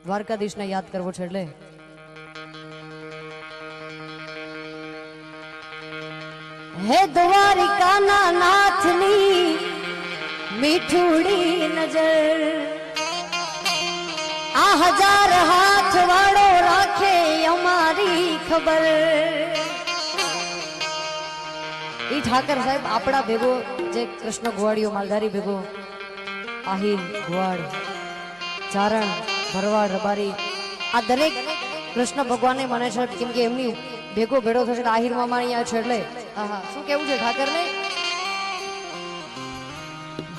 દ્વારકાધીશને યાદ કરવો છે એટલે હે દ્વારિકાના નાથની મીઠુડી નજર આ હજાર હાથ વાળો રાખે અમારી ખબર। ઈ ઠાકર સાહેબ આપણા ભેગો જે કૃષ્ણ ગોવાળીઓ માલધારી ભેગો આહિર ગોવાળ ચારણ ભરવાડ રબારી આ દરેક કૃષ્ણ ભગવાને મને છે કેમ કે એમની ભેગો ભેડો થશે આહિર મામા અહીંયા છે એટલે આહા શું કેવું છે ઠાકર ને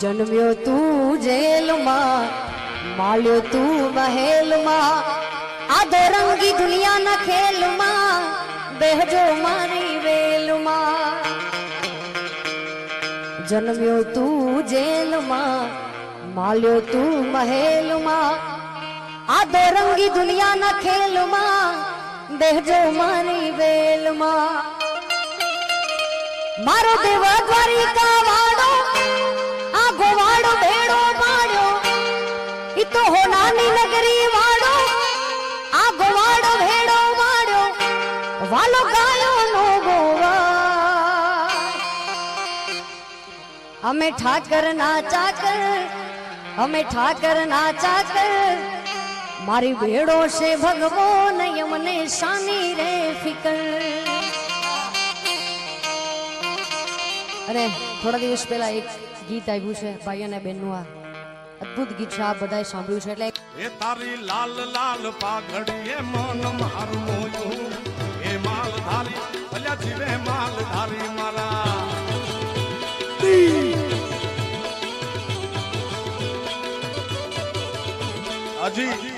જન્મ્યો તું જેલમાં માલ્યો તું મહેલમાં આ દોરંગી દુનિયાના ખેલમાં બેહજો મારી વેલમાં જન્મ્યો તું જેલમાં માલ્યો તું મહેલમાં આ દોરંગી દુનિયાના ખેલમાં બેહજો મારી વેલમાં મારો દેવ દ્વારિકા વાળો આ ગોવાળો ભેડો પાડ્યો ઈ તો હોનાની નગરી વાળો આ ગોવાળો ભેડો પાડ્યો વાલો ગાયો નો ગોવા અમે ઠાકર ના ચાકર અમે ઠાકર ના ચાકર મારી ભેડો છે ભગવાન યમને શાની રે ફિકર। અરે થોડા દિવસ પહેલા એક ગીત આવ્યું છે ભાઈ અને બહેનનું આ અદ્ભુત ગીત છે આ બધાએ સાંભળ્યું છે એટલે એ તારી લાલ લાલ પાઘડી એ મન મારું મોયું એ માલધારી ભલ્યા જીવે માલધારી મારા હજી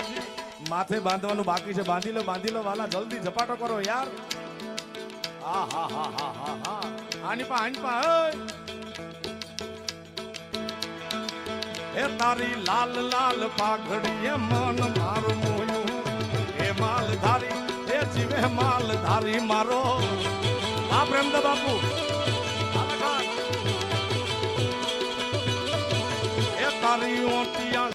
માથે બાંધવાનું બાકી છે બાંધી લો વાલા જલ્દી ઝપાટો કરો યાર હા હા હા હા હા હા આની પા એ તારી લાલ લાલ પાઘડી એ મન મારું મોયું એ માલધારી એ જીવે માલધારી મારો આ પ્રેમદા બાપુ એ તારી ઓટિયા